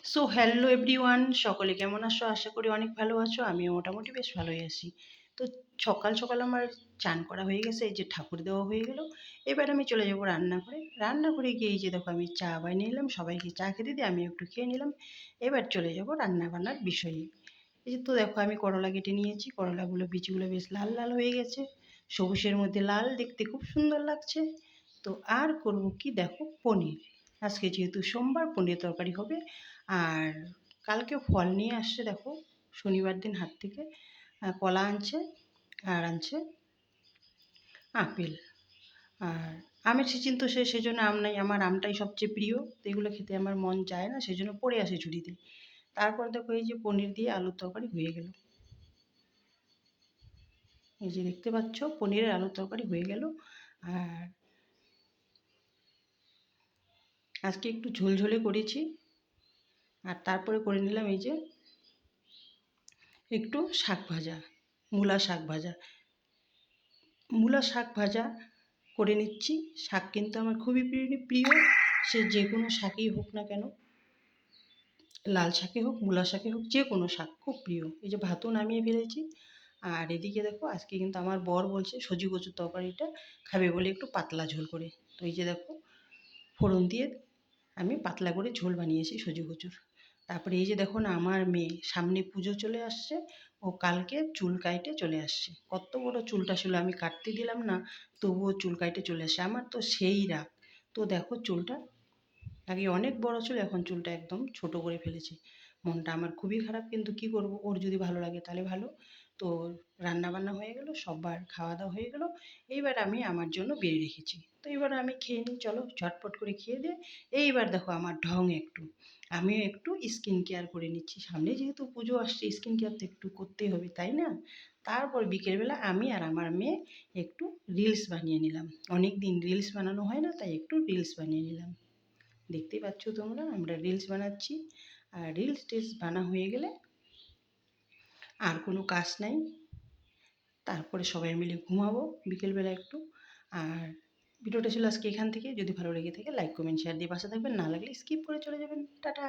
So hello everyone, সকলে কেমন আছো? আশা করি অনেক ভালো আছো। আমিও মোটামুটি বেশ ভালোই আছি। তো সকাল সকাল আমার চান করা হয়ে গেছে, এই যে ঠাকুর দেওয়া হয়ে গেল। এবার আমি চলে যাব রান্নাঘরে। রান্নাঘরে গিয়ে এই যে দেখো আমি চা বানিয়ে নিলাম, সবাইকে চা খেতে দিয়ে আমি একটু খেয়ে নিলাম। এবার চলে যাব রান্না বান্নার বিষয়ে। এই যে তো দেখো আমি করলা কেটে নিয়েছি, করলাগুলো বিচিগুলো বেশ লাল লাল হয়ে গেছে, সবুজের মধ্যে লাল, দেখতে খুব সুন্দর লাগছে। তো আর করব কি, দেখো পনির। আজকে যেহেতু সোমবার, পনির তরকারি হবে। আর কালকে ফল নিয়ে আসছে, দেখো শনিবার দিন হাট থেকে কলা আনছে, আর আনছে আপেল। আর আমের সিজন তো শেষ, সেজন্য আম নাই, আমার আমটাই সবচেয়ে প্রিয়। তো এগুলো খেতে আমার মন চায় না, সেজন্য পড়ে আসে ঝুড়িতে। তারপর দেখো এই যে পনির দিয়ে আলুর তরকারি হয়ে গেল। এই যে দেখতে পাচ্ছ পনিরের আলুর তরকারি হয়ে গেল। আর আজকে একটু ঝোলঝোলে করেছি। আর তারপরে করে নিলাম এই যে একটু শাক ভাজা, মূলা শাক ভাজা। মূলা শাক ভাজা করে নিচ্ছি। শাক কিন্তু আমার খুবই প্রিয়। সে যে কোনো শাকই হোক না কেন, লাল শাকে হোক, মূলা শাকে হোক, যে কোনো শাক খুব প্রিয়। এই যে ভাতও নামিয়ে ফেলেছি। আর এদিকে দেখো আজকে কিন্তু আমার বর বলছে সজি কচুর তরকারিটা খাবে বলে একটু পাতলা ঝোল করে। তো এই যে দেখো ফোড়ন দিয়ে আমি পাতলা করে ঝোল বানিয়েছি সজি কচুর। তারপরে এই যে দেখো না, আমার মেয়ে সামনে পুজো চলে আসছে, ও কালকে চুল কাইটে চলে আসছে। কত বড় চুলটা ছিল, আমি কাটতে দিলাম না, তবুও চুল কাইটে চলে আসছে। আমার তো সেই রাগ। তো দেখো চুলটা আগে অনেক বড় ছিল, এখন চুলটা একদম ছোট করে ফেলেছে। মনটা আমার খুবই খারাপ, কিন্তু কি করব, ওর যদি ভালো লাগে তাহলে ভালো। তো রান্না বান্না হয়ে গেল, সবার খাওয়া দাওয়া হয়ে গেল। এইবার আমি আমার জন্য বেড়ে রেখেছি। তো এবার আমি খেয়ে নিই, চলো ঝটপট করে খেয়ে দিয়ে। এইবার দেখো আমার ঢং একটু, আমিও একটু স্কিন কেয়ার করে নিচ্ছি। সামনে যেহেতু পুজো আসছে, স্কিন কেয়ার তো একটু করতেই হবে, তাই না? তারপর বিকেলবেলা আমি আর আমার মেয়ে একটু রিলস বানিয়ে নিলাম। অনেক দিন রিলস বানানো হয় না, তাই একটু রিলস বানিয়ে নিলাম। দেখতেই পাচ্ছ তোমরা, আমরা রিলস বানাচ্ছি। আর রিলস টিলস বানা হয়ে গেলে আর কোনো কাজ নাই। তারপরে সবাই মিলে ঘুমাবো বিকেলবেলা একটু। আর ভিডিওটা ছিল আজকে এখান থেকে। যদি ভালো লেগে থাকে লাইক কমেন্ট শেয়ার দিয়ে পাশে থাকবেন, না লাগলে স্কিপ করে চলে যাবেন। টাটা।